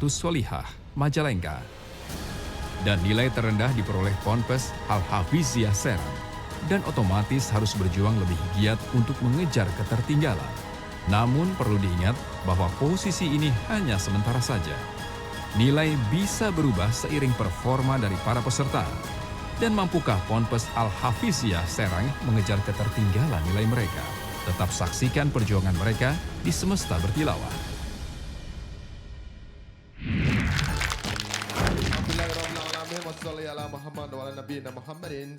Sholihah, Majalengka. Dan nilai terendah diperoleh Ponpes Al-Hafiziyah Serang. Dan otomatis harus berjuang lebih giat untuk mengejar ketertinggalan. Namun perlu diingat bahwa posisi ini hanya sementara saja. Nilai bisa berubah seiring performa dari para peserta. Dan mampukah Ponpes Al-Hafiziyah Serang mengejar ketertinggalan nilai mereka? Tetap saksikan perjuangan mereka di Semesta Bertilawah.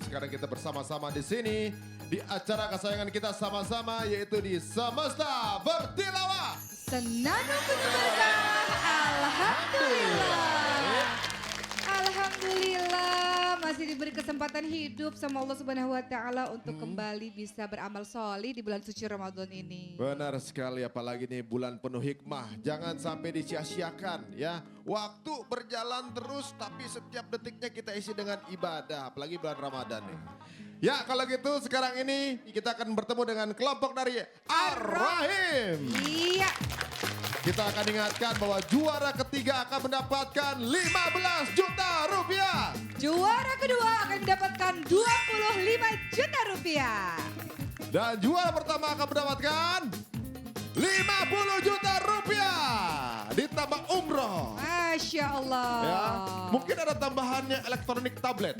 Sekarang kita bersama-sama di sini di acara kesayangan kita sama-sama, yaitu di Semesta Bertilawah. Senang mendengarkan. Alhamdulillah. Alhamdulillah masih diberi kesempatan hidup sama Allah Subhanahu wa taala untuk kembali bisa beramal solih di bulan suci Ramadan ini. Benar sekali, apalagi nih bulan penuh hikmah. Jangan sampai disia-siakan ya. Waktu berjalan terus tapi setiap detiknya kita isi dengan ibadah, apalagi bulan Ramadan nih. Ya kalau gitu sekarang ini kita akan bertemu dengan kelompok dari Ar-Rahim. Iya. Kita akan ingatkan bahwa juara ketiga akan mendapatkan 15 juta rupiah. Juara kedua akan mendapatkan 25 juta rupiah. Dan juara pertama akan mendapatkan 50 juta rupiah. Ditambah umroh. Masya Allah. Ya, mungkin ada tambahannya elektronik tablet.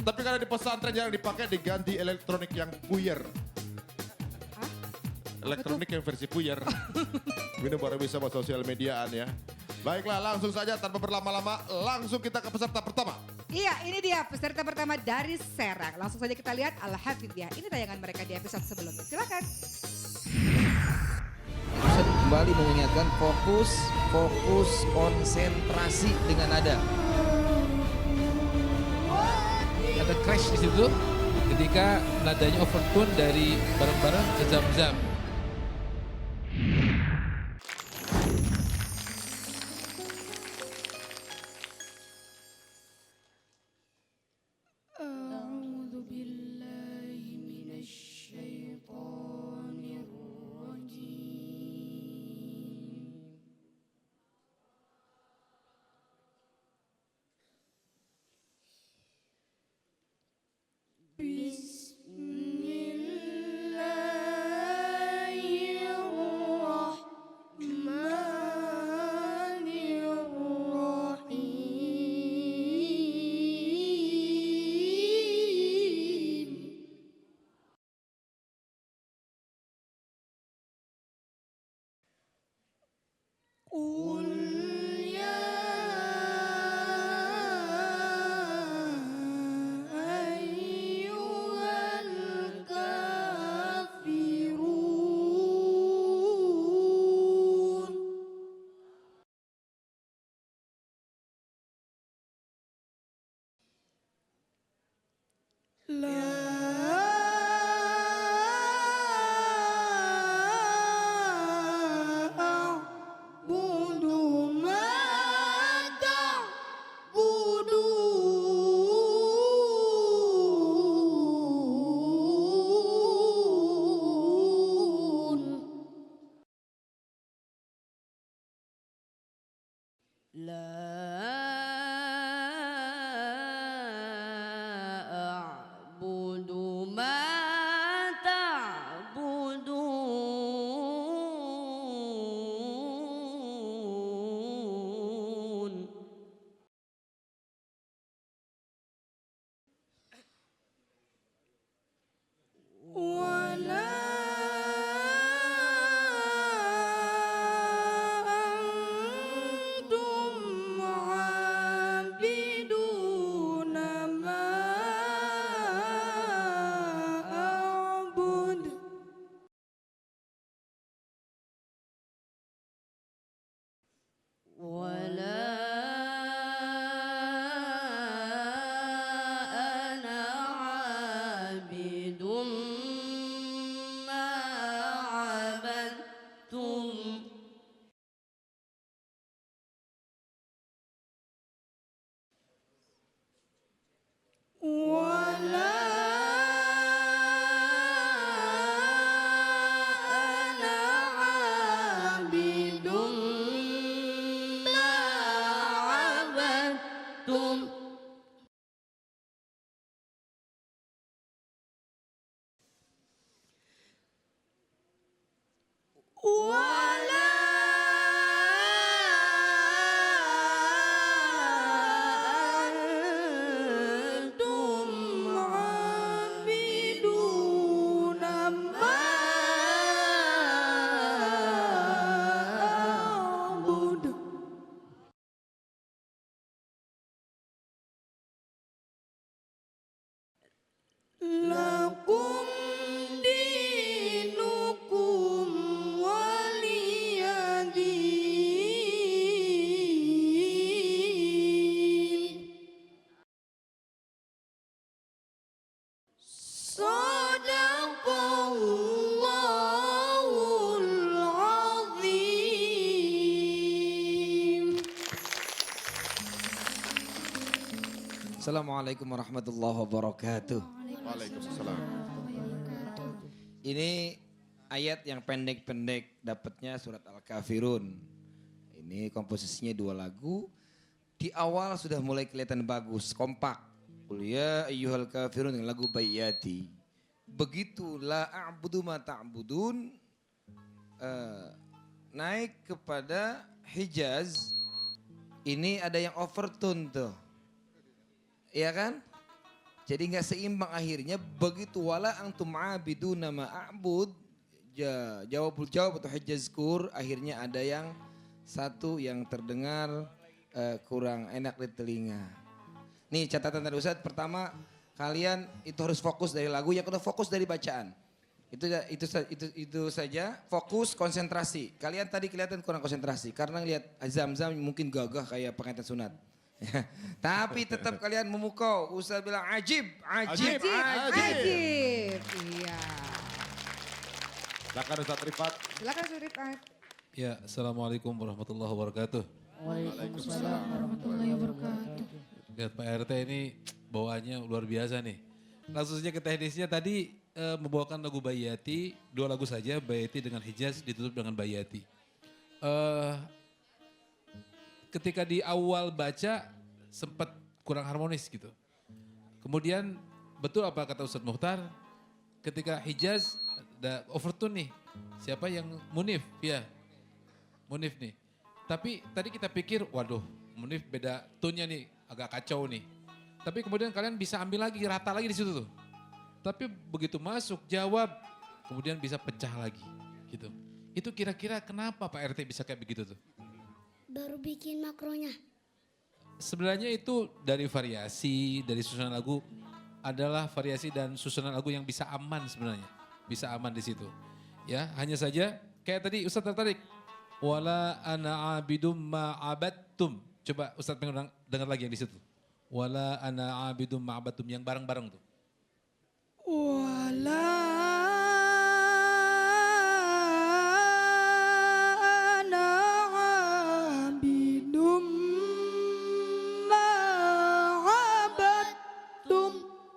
Tapi karena di pesantren jarang dipakai, diganti elektronik yang puyer. Elektronik yang versi puyer. Ini baru bisa buat sosial mediaan ya. Baiklah, langsung saja tanpa berlama-lama, langsung kita ke peserta pertama. Iya, ini dia peserta pertama dari Serang. Langsung saja kita lihat Al-Hafidhiyah. Ini tayangan mereka di episode sebelumnya. Silakan. Ustaz kembali mengingatkan fokus konsentrasi dengan nada. Ada crash di situ ketika nadanya overtone dari bareng-bareng ke Zam-Zam. ولا أنتم عابدون ما أعبد لكم دينكم ولي دين صدق الله العظيم. Assalamualaikum warahmatullahi wabarakatuh. Waalaikumsalam. Ini ayat yang pendek-pendek, dapatnya surat Al-Kafirun. Ini komposisinya 2 lagu. Di awal sudah mulai kelihatan bagus, kompak. Qul ya ayyuhal kafirun dengan lagu Bayyati. Begitu la a'budu ma ta'budun naik kepada Hijaz. Ini ada yang overtone tuh. Iya kan? Jadi nggak seimbang akhirnya, begitu wala antum abiduna ma a'bud, jawab atau hijazkur, akhirnya ada yang satu yang terdengar kurang enak di telinga. Nih catatan dari Ustadz, pertama kalian itu harus fokus dari lagu, yang kedua fokus dari bacaan. Itu saja, fokus konsentrasi. Kalian tadi kelihatan kurang konsentrasi karena lihat Zam-Zam mungkin gagah kayak pengantin sunat. Tapi tetap kalian memukau. Ustaz bilang ajib. Ajib. Iya. Silakan Ustaz Rifat. Silakan Ustaz Rifat. Ya, Assalamualaikum warahmatullahi wabarakatuh. Waalaikumsalam warahmatullahi wabarakatuh. Lihat Pak RT ini bawaannya luar biasa nih. Langsung saja ke teknisnya, tadi membawakan lagu Bayyati, 2 lagu saja, Bayyati dengan Hijaz, ditutup dengan Bayyati. Ketika di awal baca sempat kurang harmonis gitu. Kemudian betul apa kata Ustadz Mukhtar, ketika Hijaz ada overtune nih. Siapa yang Munif? Ya, Munif nih. Tapi tadi kita pikir, waduh Munif beda tone-nya nih, agak kacau nih. Tapi kemudian kalian bisa ambil lagi, rata lagi di situ tuh. Tapi begitu masuk jawab, kemudian bisa pecah lagi gitu. Itu kira-kira kenapa Pak RT bisa kayak begitu tuh? Baru bikin makronya. Sebenarnya itu dari variasi, dari susunan lagu adalah variasi dan susunan lagu yang bisa aman sebenarnya. Bisa aman di situ. Ya, hanya saja kayak tadi Ustadz tertarik. Wala ana abidum ma'abattum. Coba Ustadz pengen dengar lagi yang di situ. Wala ana abidum ma'abattum yang bareng-bareng tuh. Wala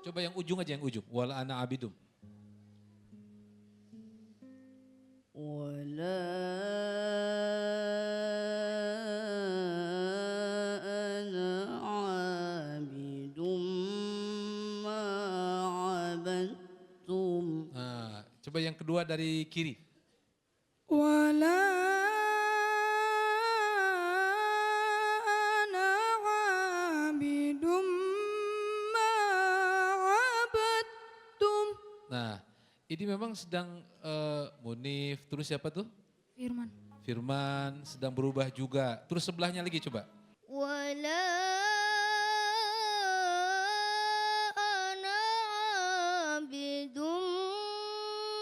Coba yang ujung aja, yang ujung. Wala ana abidum. Wala ana abidum ma abadtum. Nah, coba yang kedua dari kiri. Wala Nah, ini memang sedang Munif, terus siapa tuh? Firman. Firman sedang berubah juga. Terus sebelahnya lagi coba. Wala ana abidum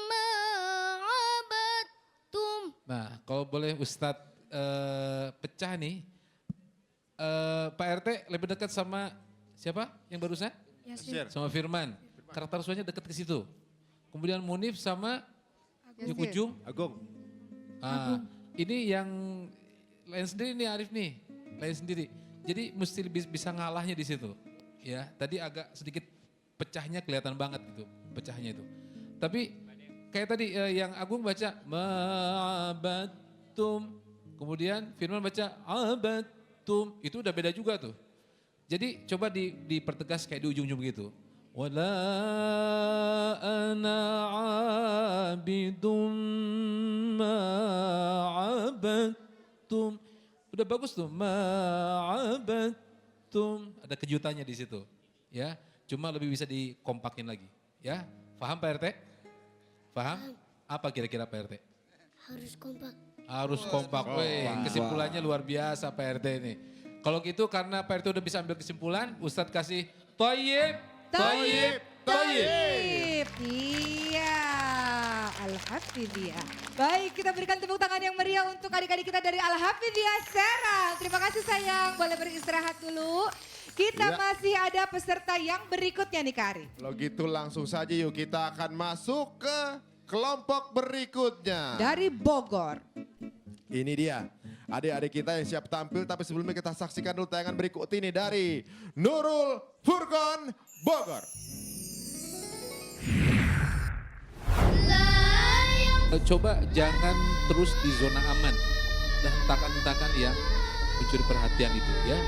ma abadtum. Nah, kalau boleh Ustadz pecah nih. Pak RT lebih dekat sama siapa yang barusan? Yasir. Sama Firman. Karakter suaranya dekat ke situ. Kemudian Munif sama yang Yasir. ujung. Agung. Ini yang lain sendiri nih Arif nih. Lain sendiri. Jadi mesti bisa ngalahnya di situ. Ya, tadi agak sedikit pecahnya kelihatan banget gitu. Pecahnya itu. Tapi kayak tadi yang Agung baca ma'abattum. Kemudian Firman baca abattum. Itu udah beda juga tuh. Jadi coba dipertegas kayak di ujung-ujung begitu. Wala ana abidum ma ma'abadtum. Udah bagus tuh, ma'abadtum. Ada kejutannya di situ. Ya, cuma lebih bisa dikompakin lagi. Ya, paham Pak RT? Paham? Apa kira-kira Pak RT? Harus kompak. Harus kompak, weh. Kesimpulannya luar biasa Pak RT ini. Kalau gitu karena Pak RT udah bisa ambil kesimpulan, Ustadz kasih toyib, toyib, toyib. Iya, Al-Hafidhiyah. Baik, kita berikan tepuk tangan yang meriah untuk adik-adik kita dari Al-Hafidhiyah Serang. Terima kasih sayang, boleh beristirahat dulu. Kita masih ada peserta yang berikutnya nih Kak Ari. Kalau gitu langsung saja yuk kita akan masuk ke kelompok berikutnya. Dari Bogor. Ini dia adik-adik kita yang siap tampil, tapi sebelumnya kita saksikan dulu tayangan berikut ini dari Nurul Furqon Bogor. Coba jangan terus di zona aman dan hentakan-hentakan yang mencuri perhatian itu ya.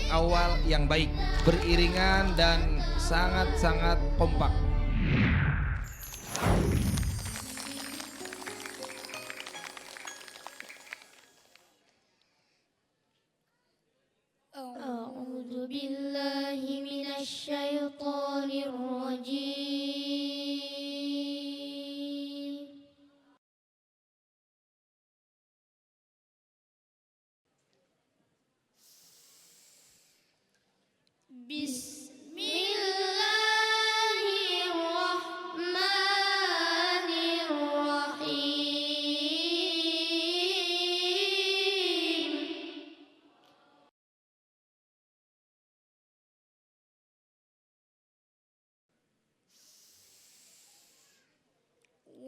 Awal yang baik, beriringan dan sangat-sangat kompak. أعوذ بالله من الشيطان الرجيم بسم الله الرحمن الرحيم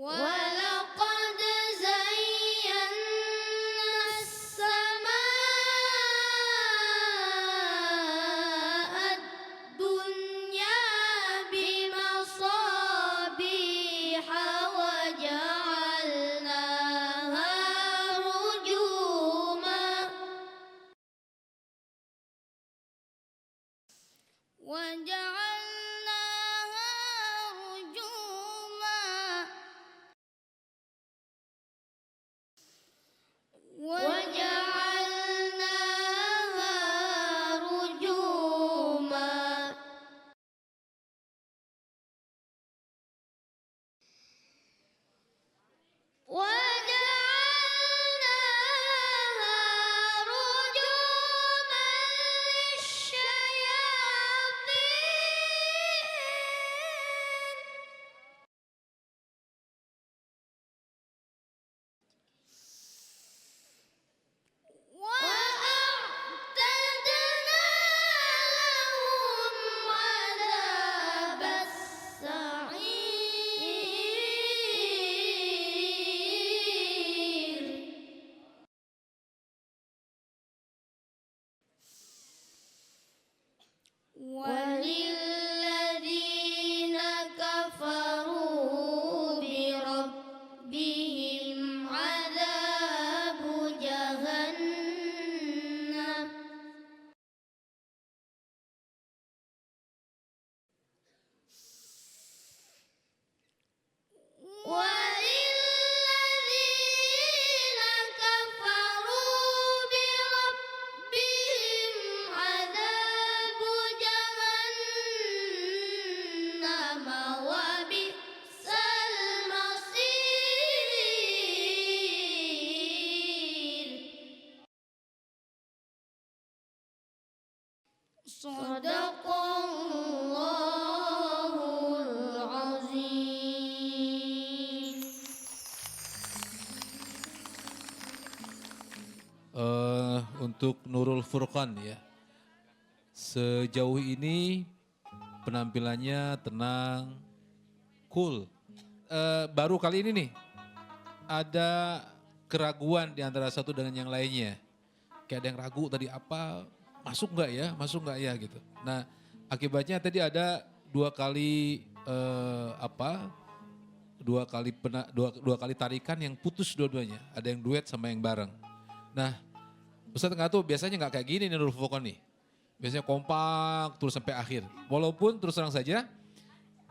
ولقد زينا السماء الدنيا بمصابيح وجعلناها رجوما وجعلناها رجوما وجعلناها رجوما للشياطين وأعتدنا لهم عذاب السعير وللذين كفروا بربهم عذاب جهنم وللذين كفروا بربهم عذاب جهنم وبئس المصير صدق الله العظيم Untuk Nurul Furqon ya. Sejauh ini penampilannya tenang, cool. Baru kali ini nih ada keraguan di antara satu dengan yang lainnya. Kayak ada yang ragu tadi apa, masuk nggak ya gitu. Nah akibatnya tadi ada dua kali dua kali tarikan yang putus dua-duanya. Ada yang duet sama yang bareng. Nah Ustadz nggak tuh biasanya nggak kayak gini nih Nurul Furqon nih. Biasanya kompak terus sampai akhir. Walaupun terus terang saja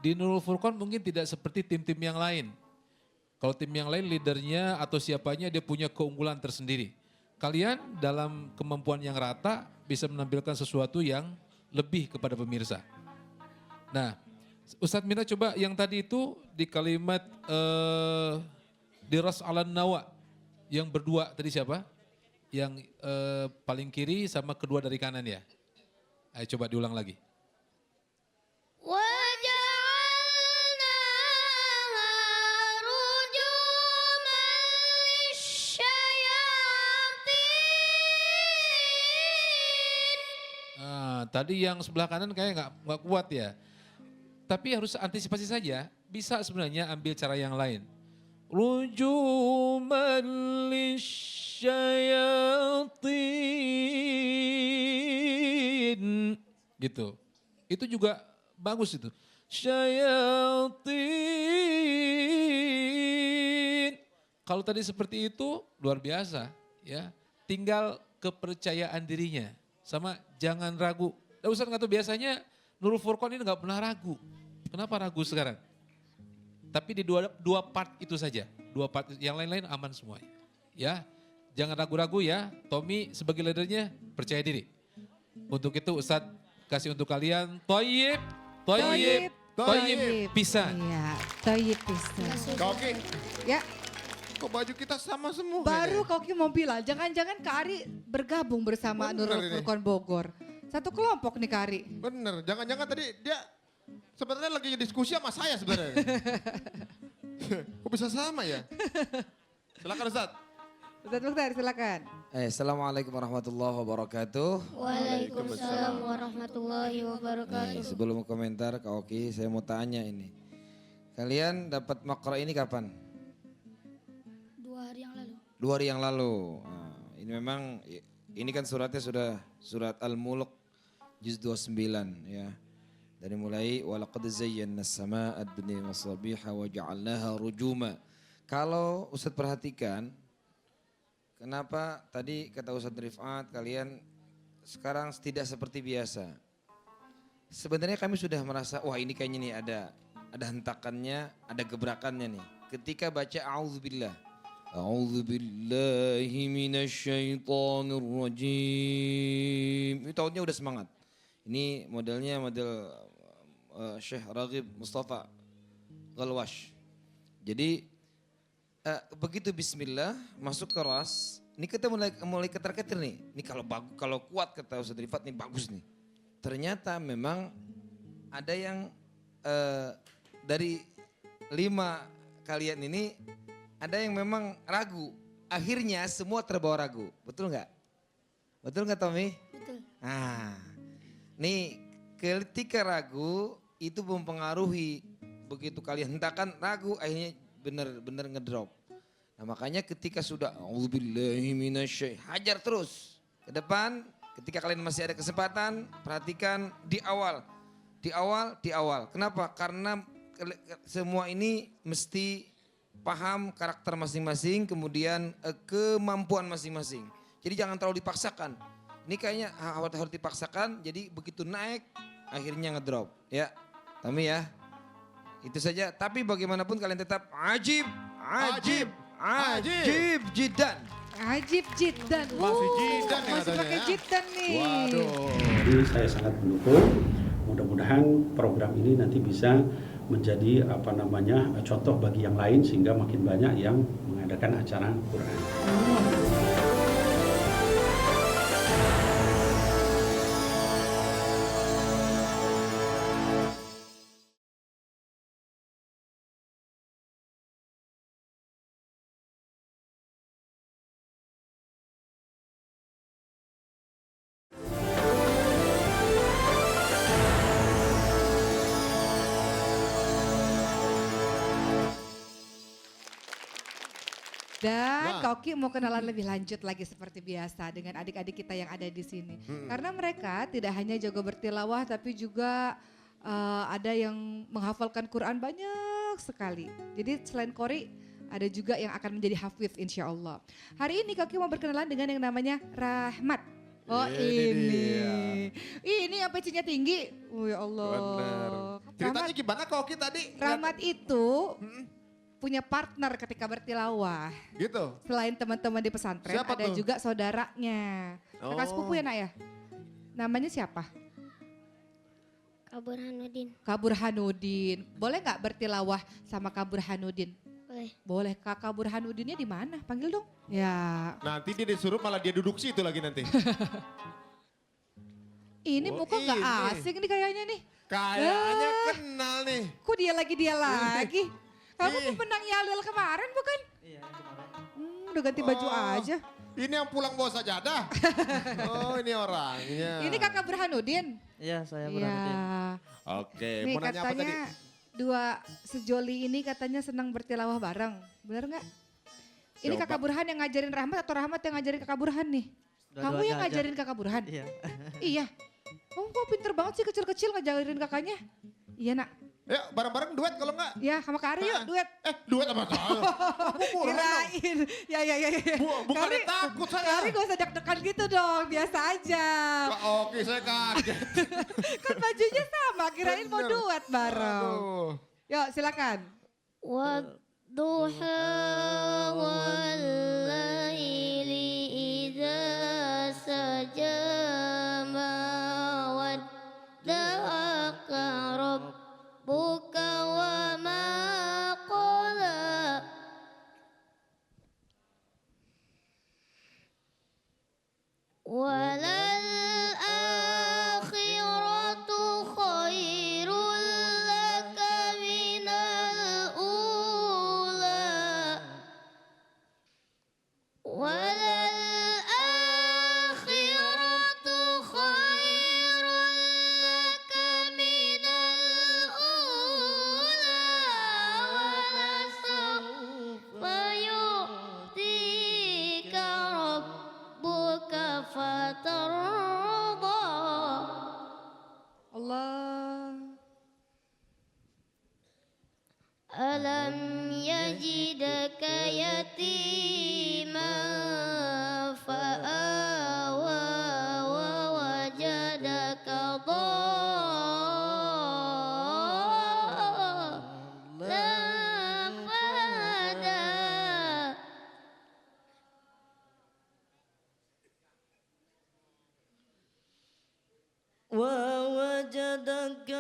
di Nurul Furqon mungkin tidak seperti tim-tim yang lain. Kalau tim yang lain leadernya atau siapanya dia punya keunggulan tersendiri. Kalian dalam kemampuan yang rata bisa menampilkan sesuatu yang lebih kepada pemirsa. Nah, Ustadz Mina coba yang tadi itu di kalimat diras alan nawa yang berdua tadi siapa? Yang paling kiri sama kedua dari kanan ya. Ayo coba diulang lagi. وجعلناها رجوما للشياطين. Tadi yang sebelah kanan kayak nggak kuat ya. Tapi harus antisipasi saja. Bisa sebenarnya ambil cara yang lain. Rujuman lisyayatin. Gitu. Itu juga bagus itu. Syayatin. Kalau tadi seperti itu luar biasa ya. Tinggal kepercayaan dirinya. Sama jangan ragu. Nah, Ustaz nggak tahu biasanya Nurul Furqan ini nggak pernah ragu. Kenapa ragu sekarang? Tapi di dua part itu saja. Dua part yang lain-lain aman semuanya. Ya, jangan ragu-ragu ya. Tommy sebagai leadernya percaya diri. Untuk itu Ustadz kasih untuk kalian Toyib, Toyib, Toyib pisan. Iya, Toyib pisan. Kak Oki, Ya, kok baju kita sama semua baru ini? Koki mau bilang, jangan-jangan Kak Ari bergabung bersama Bener Nurul ini. Furqan Bogor. Satu kelompok nih Kak Ari. Bener, jangan-jangan tadi dia sebenarnya lagi diskusi sama saya sebenarnya. Kok bisa sama ya? Silakan Ustaz. Ustadz Mukhtar silakan. Assalamualaikum warahmatullahi wabarakatuh. Waalaikumsalam warahmatullahi wabarakatuh. Sebelum komentar Kak Oki, saya mau tanya ini. Kalian dapat makro ini kapan? 2 hari yang lalu. 2 hari yang lalu. Nah, ini memang, ini kan suratnya sudah surat Al-Mulk juz 29 ya. Dari mulai walaqad zayyana as-samaa'a ad-dunya masabiha wa ja'alnaha rujuma. Kalau Ustadz perhatikan, kenapa tadi kata Ustadz Rifat kalian sekarang tidak seperti biasa. Sebenarnya kami sudah merasa wah ini kayaknya nih ada hentakannya, ada gebrakannya nih. Ketika baca a'udzubillah. A'udzubillahi minasyaitonir rajim. Itu tahunnya udah semangat. Ini modelnya model Syekh Raghib Mustafa Galwash. Jadi begitu bismillah masuk ke ras, ini kita mulai ketar-ketir nih. Ini kalau kuat kata Ustadz Rifat nih bagus nih. Ternyata memang ada yang dari 5 kalian ini ada yang memang ragu. Akhirnya semua terbawa ragu. Betul nggak? Betul nggak Tommy? Betul. Nah, nih ketika ragu itu mempengaruhi begitu kalian hentakan ragu akhirnya benar-benar ngedrop. Nah makanya ketika sudah auzubillahi minasyaitonir hajar terus ke depan. Ketika kalian masih ada kesempatan perhatikan di awal. Di awal. Kenapa? Karena semua ini mesti paham karakter masing-masing kemudian kemampuan masing-masing. Jadi jangan terlalu dipaksakan. Ini kayaknya harus dipaksakan jadi begitu naik akhirnya ngedrop. Ya, Tami ya. Itu saja. Tapi bagaimanapun kalian tetap ajib jidan. Ajib Jiddan. Masih Jiddan ya Masih katanya pakai ya. Jiddan nih. Waduh. Jadi saya sangat mendukung. Mudah-mudahan program ini nanti bisa menjadi contoh bagi yang lain sehingga makin banyak yang mengadakan acara Quran. Dan Kak Oki mau kenalan lebih lanjut lagi seperti biasa dengan adik-adik kita yang ada di sini. Karena mereka tidak hanya jago bertilawah tapi juga ada yang menghafalkan Quran banyak sekali. Jadi selain Qori ada juga yang akan menjadi hafiz insya Allah. Hari ini Kak Oki mau berkenalan dengan yang namanya Rahmat. Oh ini. Ini yang PC-nya tinggi. Oh ya Allah. Bener. Ceritanya gimana Kak Oki tadi? Rahmat itu punya partner ketika bertilawah. Gitu. Selain teman-teman di pesantren, Siapa ada tuh? juga saudaranya. Kakak Oh. sepupu ya nak ya? Namanya siapa? Kak Burhanuddin. Kak Burhanuddin. Boleh nggak bertilawah sama Kak Burhanuddin? Boleh. Boleh. Kakak Burhanuddinnya di mana? Panggil dong. Ya. Nanti dia disuruh malah dia duduk situ lagi nanti. Ini Oh, muka nggak ini. asing nih kayaknya nih. Kayaknya Ah. kenal nih. Kok dia lagi? Kamu Ih. pemenang Yalil kemarin bukan? Iya, kemarin. Udah ganti baju Oh. aja. Ini yang pulang bawa sajadah. Oh ini orangnya. Ini kakak Burhanuddin. Iya, saya Iya. Burhanuddin. Oke, Nih mau nanya apa tadi? katanya dua sejoli ini katanya senang bertilawah bareng. Bener nggak? Ini Coba. kakak Burhan yang ngajarin Rahmat atau Rahmat yang ngajarin kakak Burhan nih? Kamu Dua-duanya yang aja. ngajarin kakak Burhan? Iya. Iya. Kamu kok pinter banget sih kecil-kecil ngajarin kakaknya? Iya nak. Yuk bareng-bareng duet kalau enggak. Ya sama Kak Ari yuk duet. Duet apa kau? Aku Burhan dong. Kirain. Ya. Bukannya takut saya. Kak Ari gak usah deg-degan gitu dong. Biasa aja. Oke saya kaget. Kan bajunya sama. Kirain mau Bener. duet bareng. Aduh. Yuk silakan. والضحى والليل إذا سجى ما ودعك ربك وما قلى وللآخرة خير لك من الأولى وللآخرة خير لك من الأولى ولسوف يؤتيك ربك فترضى Allah. ألم يجدك يتيما فآوى ووجدك ضالا فهدى ووجدك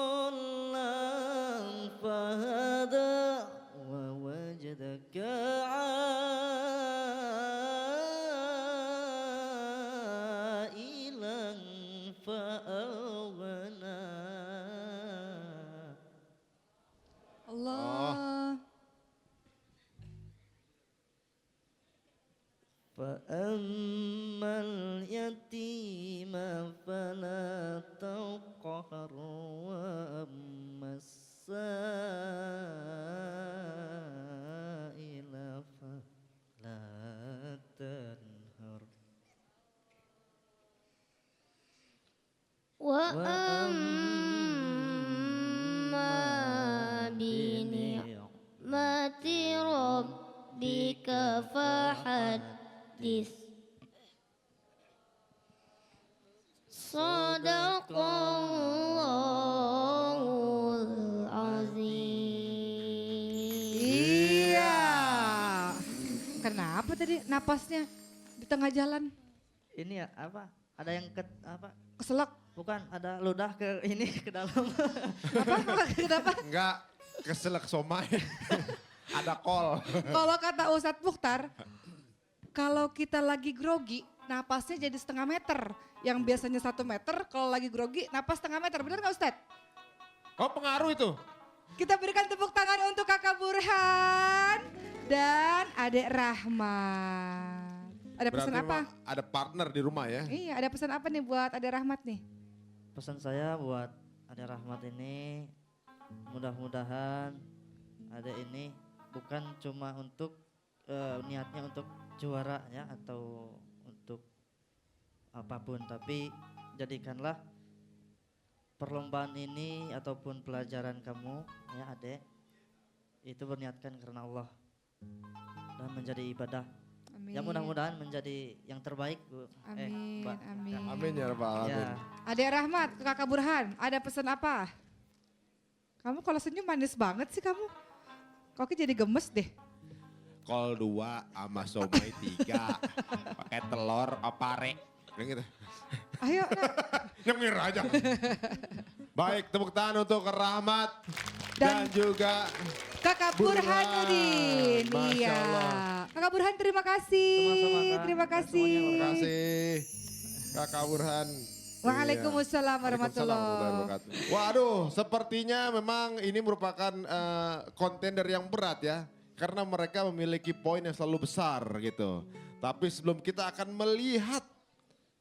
ضالا فهدى ووجدك عائلا فأغنى Allah. فأما اليتيم فلا تقهر وأما السائل فلا تنهر وأما بنعمة ربك فحدث صدق الله العظيم Iya. Kenapa tadi napasnya di tengah jalan? Ini ya apa? Ada yang apa? Keselak. Bukan, ada ludah ke ini ke dalam. Apa? Kenapa? Enggak keselak somai. Ada kol. Kalau kata Ustadz Mukhtar, kalau kita lagi grogi, napasnya jadi 0,5 meter. Yang biasanya 1 meter, kalau lagi grogi, napas 0,5 meter. Benar nggak Ustadz? Oh pengaruh itu. Kita berikan tepuk tangan untuk kakak Burhan dan adik Rahmat. Ada pesan Berarti apa? memang ada partner di rumah ya. Iya, ada pesan apa nih buat adik Rahmat nih? Pesan saya buat Ade Rahmat ini, mudah-mudahan Ade ini bukan cuma untuk niatnya untuk juara ya atau untuk apapun, tapi jadikanlah perlombaan ini ataupun pelajaran kamu ya Ade itu berniatkan karena Allah dan menjadi ibadah. Amin. Ya mudah-mudahan menjadi yang terbaik Bu. Amin, Mbak. amin. Amin ya rabbal alamin. Ya. Adik Rahmat, ke kakak Burhan, ada pesan apa? Kamu kalau senyum manis banget sih kamu. Koki jadi gemes deh. Kol 2 sama somai 3. Pakai telur opare. Yang gitu. Ayo, Nak. Nyengir aja. Baik, tepuk tangan untuk Rahmat dan juga Kakak Burhan. Burhanuddin. Masya Iya. Allah. Kakak Burhan terima kasih. Sama-sama, Kak. Terima kasih. Terima kasih Kakak Burhan. Waalaikumsalam warahmatullahi wabarakatuh. Waduh, sepertinya memang ini merupakan kontender yang berat ya. Karena mereka memiliki poin yang selalu besar gitu. Tapi sebelum kita akan melihat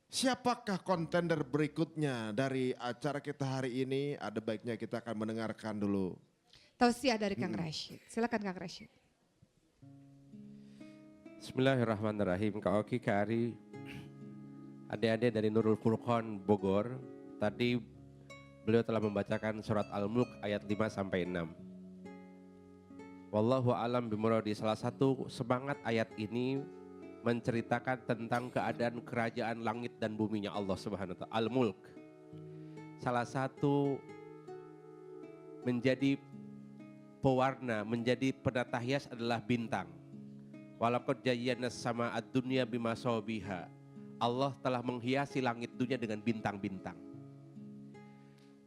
siapakah kontender berikutnya dari acara kita hari ini, ada baiknya kita akan mendengarkan dulu. Tausiah dari Kang Rashid. Silakan Kang Rashid. Bismillahirrahmanirrahim. Kak Oki, Kak Ari, adik-adik dari Nurul Furqan Bogor, tadi beliau telah membacakan surat Al-Mulk ayat 5 sampai 6. Wallahu alam bimuradi. Salah satu semangat ayat ini menceritakan tentang keadaan kerajaan langit dan buminya Allah Subhanahu wa taala. Al-Mulk. Salah satu menjadi pewarna, menjadi penata hias adalah bintang. Walaqad jayyana sama ad-dunya bimasabiha. Allah telah menghiasi langit dunia dengan bintang-bintang.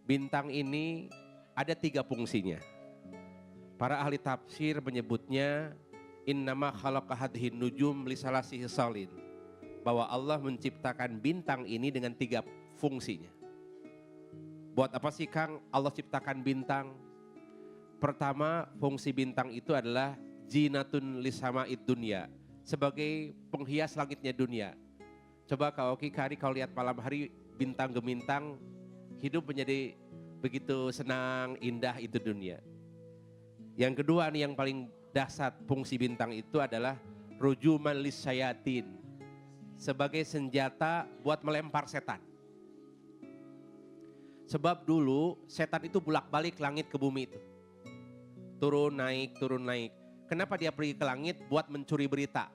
Bintang ini ada 3 fungsinya. Para ahli tafsir menyebutnya innama khalaqa hadhihi nujum lisalasi hisalin. Bahwa Allah menciptakan bintang ini dengan 3 fungsinya. Buat apa sih Kang Allah ciptakan bintang? Pertama, fungsi bintang itu adalah jinatun lisama'id dunya, sebagai penghias langitnya dunia. Coba Kak Oki, Kak Ari, kalau lihat malam hari bintang gemintang, hidup menjadi begitu senang, indah itu dunia. Yang kedua nih yang paling dasar fungsi bintang itu adalah rujuman lisyayatin, sebagai senjata buat melempar setan. Sebab dulu setan itu bolak-balik langit ke bumi itu. Turun naik, turun naik. Kenapa dia pergi ke langit? Buat mencuri berita.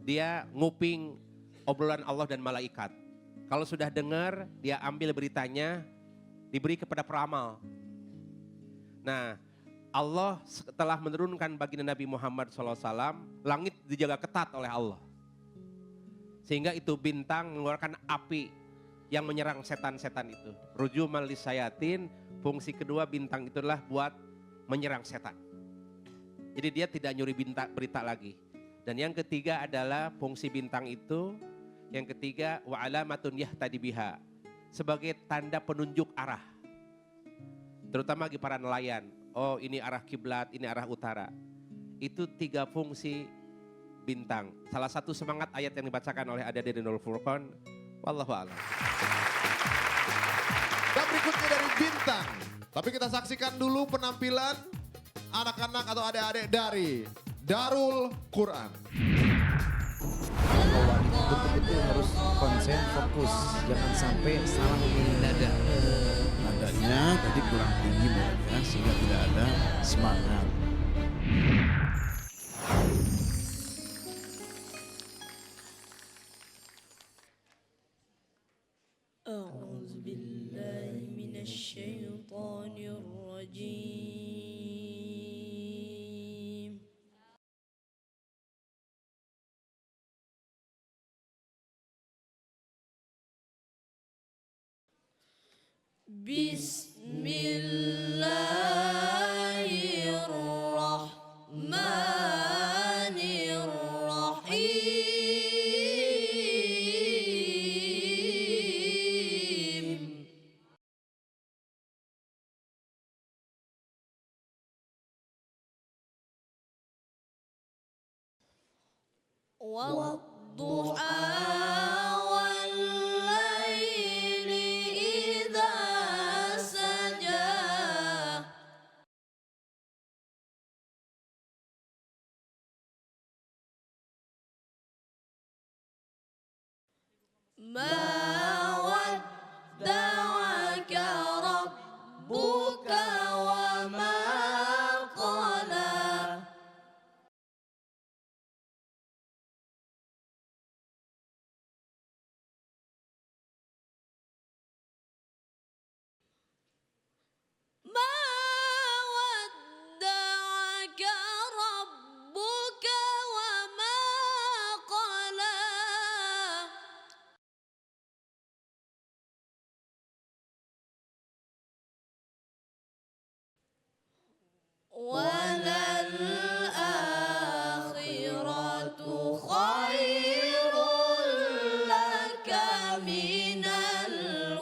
Dia nguping obrolan Allah dan malaikat. Kalau sudah dengar, dia ambil beritanya, diberi kepada peramal. Nah, Allah setelah menurunkan baginda Nabi Muhammad SAW, langit dijaga ketat oleh Allah. Sehingga itu bintang mengeluarkan api yang menyerang setan-setan itu. Rujuman lisayatin, fungsi kedua bintang itu adalah buat menyerang setan. Jadi dia tidak nyuri berita lagi. Dan yang ketiga adalah fungsi bintang itu, yang ketiga wa alamatun yahtadi biha, sebagai tanda penunjuk arah. Terutama bagi para nelayan. Oh, ini arah kiblat, ini arah utara. Itu 3 fungsi bintang. Salah satu semangat ayat yang dibacakan oleh adik-adik Nurul Furqan. Wallahu a'lam. Dan berikutnya dari bintang. Tapi kita saksikan dulu penampilan anak-anak atau adik-adik dari Darul Quran. Betul-betul harus konsen, fokus. Jangan sampai salah memilih nada. Nadanya tadi kurang tinggi ya, sehingga tidak ada semangat. أعوذ بالله من الشيطان الرجيم بسم الله الرحمن الرحيم والضحى والليل إذا سجى ما ودعك ربك وما قلى وللآخرة خير لك من الأولى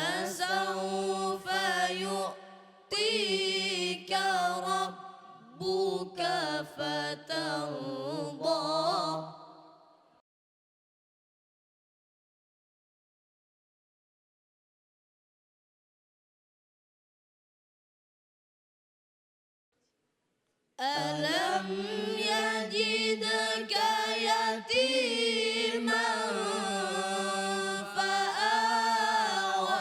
ولسوف يؤتيك ربك فترضى ألم يجدك يتيما فآوى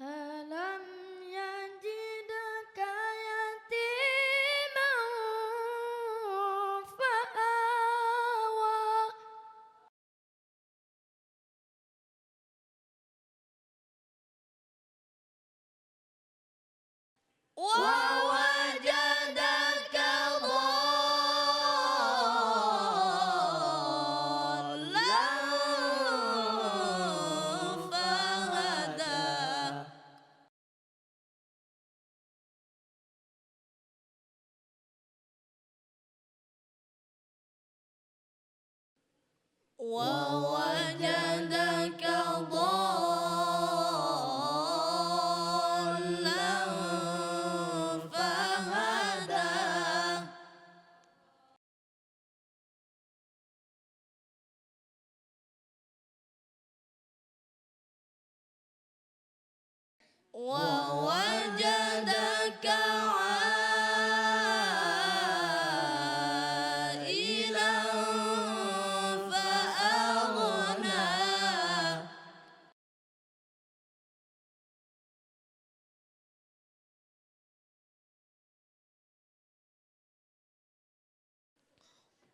ألم يجدك يتيما فآوى ووجدك ضالا فهدى ووجدك ضالا فهدى ووجدك عائلا فأغنى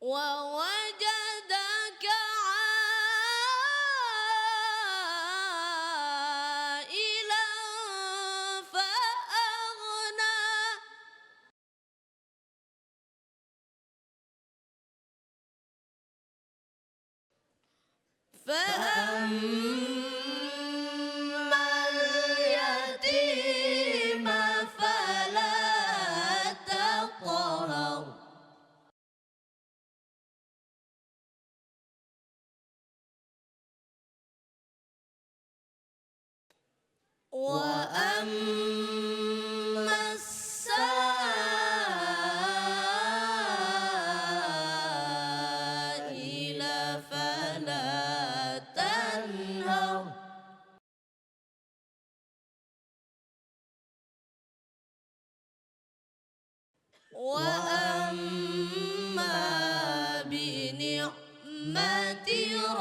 ووجدك عائلا فأغنى فأما اليتيم فلا تقهر وأما السائل فلا تنهر وأما بنعمة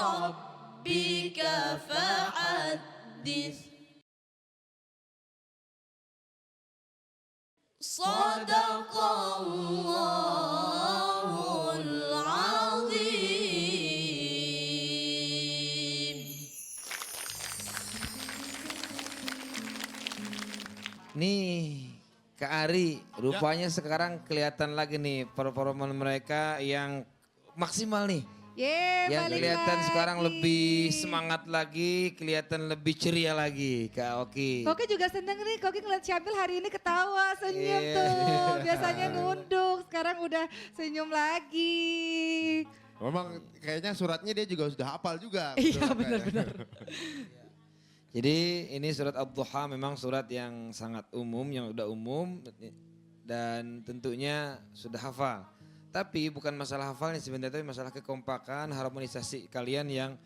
ربك فحدث صدق الله العظيم. Nih Kak Ari, rupanya sekarang kelihatan lagi nih performa mereka yang maksimal nih. Yang balik kelihatan lagi. sekarang lebih semangat lagi, kelihatan lebih ceria lagi Kak Oki. Koki juga seneng nih, Koki ngeliat Syabil hari ini ketawa, senyum Iya. tuh. Biasanya nunduk, sekarang udah senyum lagi. Memang kayaknya suratnya dia juga sudah hafal juga. Iya, betul, benar-benar. Jadi ini surat Ad-Duha memang surat yang sangat umum, yang udah umum dan tentunya sudah hafal. Tapi bukan masalah hafalnya sebenarnya, tapi masalah kekompakan, harmonisasi kalian yang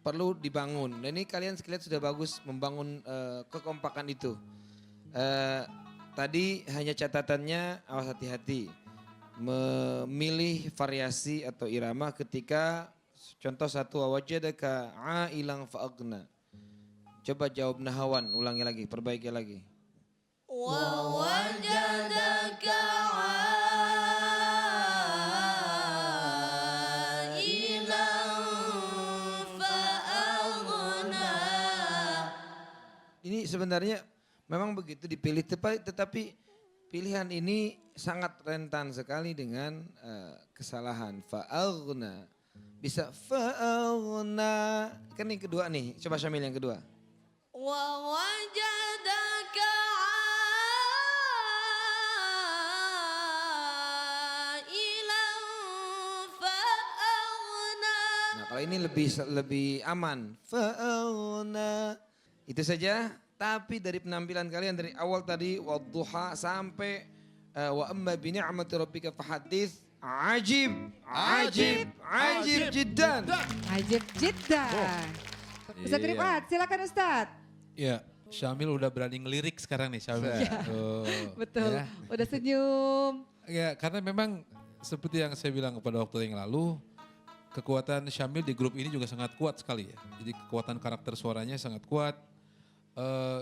perlu dibangun. Dan ini kalian sekalian sudah bagus membangun kekompakan itu. Tadi hanya catatannya awas hati-hati. Memilih variasi atau irama ketika contoh satu wajadaka ailang fa'agna. Coba jawab nahawan, ulangi lagi, perbaiki lagi. ووجدك عائلا فأغنى sebenarnya memang begitu dipilih, tetapi pilihan ini sangat rentan sekali dengan kesalahan. Fa'aghna. Bisa fa'aghna. Kan yang kedua nih, coba Syamil yang kedua. ووجدك عائلا فأغنى. Nah kalau ini lebih aman. Fa'aghna. Itu saja. Tapi dari penampilan kalian dari awal tadi wadduha sampai wa amma bi ni'mati rabbika fahaddits ajib jiddan. Ajib jiddan. Ustaz Iya. Rifat, silakan Ustaz. Ya, Syamil udah berani ngelirik sekarang nih Syamil. Tuh. Betul, Ya. udah senyum. Ya, karena memang seperti yang saya bilang pada waktu yang lalu, kekuatan Syamil di grup ini juga sangat kuat sekali ya. Jadi kekuatan karakter suaranya sangat kuat.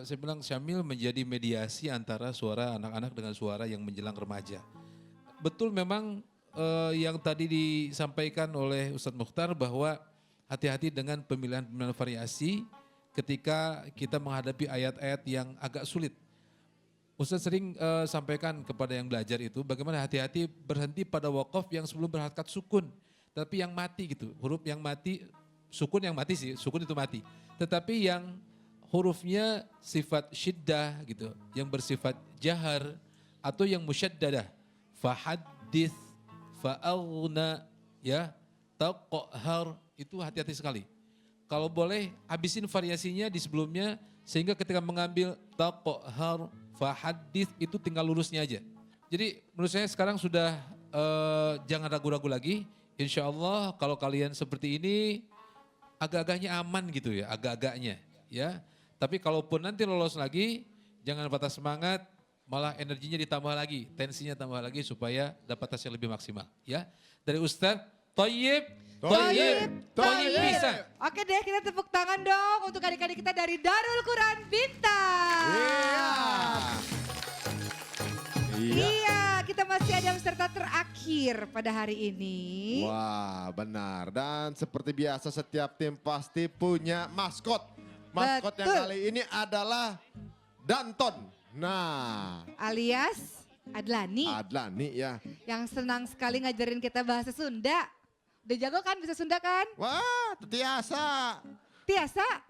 Saya bilang Syamil menjadi mediasi antara suara anak-anak dengan suara yang menjelang remaja. Betul memang yang tadi disampaikan oleh Ustadz Mukhtar bahwa hati-hati dengan pemilihan-pemilihan variasi ketika kita menghadapi ayat-ayat yang agak sulit. Ustadz sering sampaikan kepada yang belajar itu bagaimana hati-hati berhenti pada waqaf yang sebelum berharakat sukun. Tapi yang mati gitu, huruf yang mati, sukun yang mati sih, sukun itu mati. Tetapi yang hurufnya sifat syiddah gitu, yang bersifat jahar atau yang musyaddadah. Fahaddits, fa'aghna, ya, taqhar, itu hati-hati sekali. Kalau boleh habisin variasinya di sebelumnya sehingga ketika mengambil taqhar, fahaddits itu tinggal lurusnya aja. Jadi menurut saya sekarang sudah jangan ragu-ragu lagi. Insya Allah kalau kalian seperti ini agak-agaknya aman gitu ya, agak-agaknya ya. Tapi kalaupun nanti lolos lagi, jangan patah semangat, malah energinya ditambah lagi, tensinya tambah lagi supaya dapat hasil lebih maksimal. Ya, dari Ustadz Thayyib bisa. Oke deh, kita tepuk tangan dong untuk adik-adik kita dari Darul Quran Bintang. Iya, kita masih ada peserta terakhir pada hari ini. Wah, benar. Dan seperti biasa setiap tim pasti punya maskot. Maskot yang Betul. kali ini adalah Danton. Nah, Alias Adlani. Adlani ya. Yang senang sekali ngajarin kita bahasa Sunda. Udah jago kan bisa Sunda kan? Wah, tiasa. Tiasa?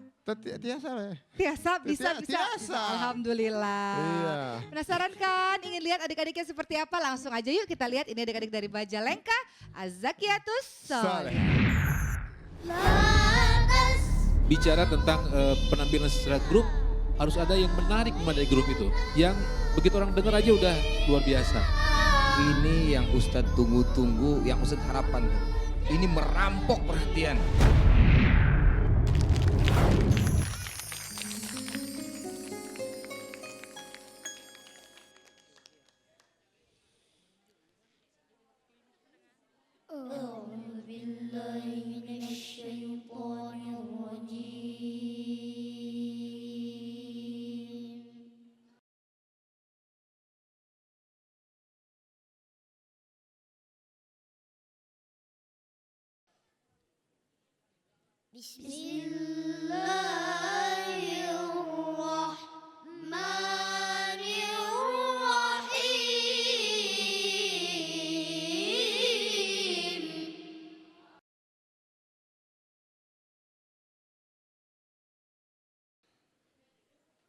Tiasa. Tiasa bisa. Tiasa. Alhamdulillah. Iya. Penasaran kan? Ingin lihat adik-adiknya seperti apa? Langsung aja yuk kita lihat ini adik-adik dari Majalengka. Azakiatus Soleh. Bicara tentang penampilan secara grup, harus ada yang menarik dari grup itu. Yang begitu orang dengar aja udah luar biasa. Ini yang Ustadz tunggu-tunggu, yang Ustadz harapkan. Ini merampok perhatian. Bismillahirrahmanirrahim.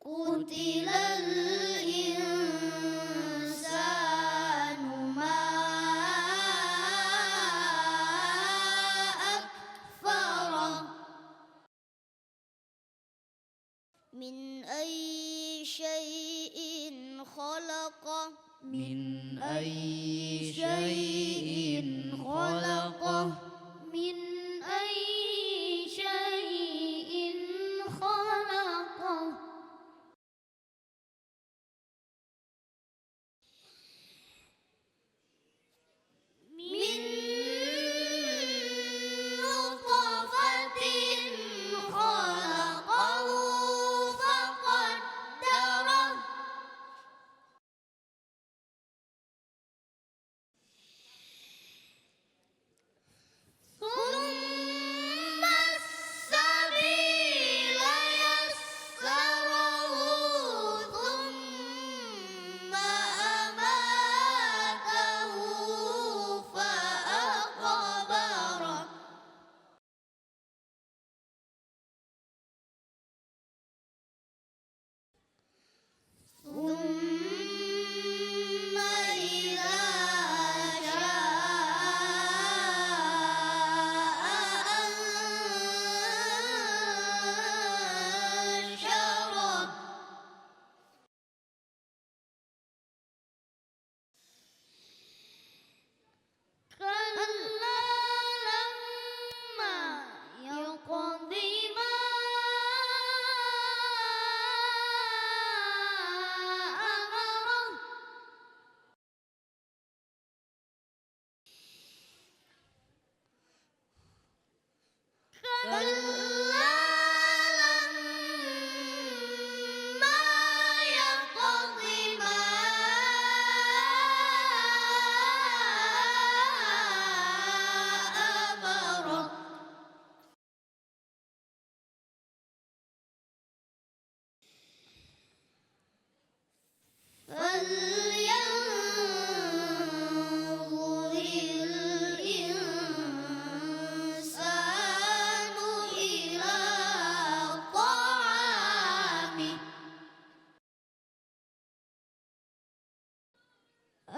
Qutilal insanu ma akfarah. Min ayyi syai'in khalaqah. Min ayyi syai'in khalaqah. Min ayyi syai'in khalaqah. Min nutfatin khalaqahu faqaddarah.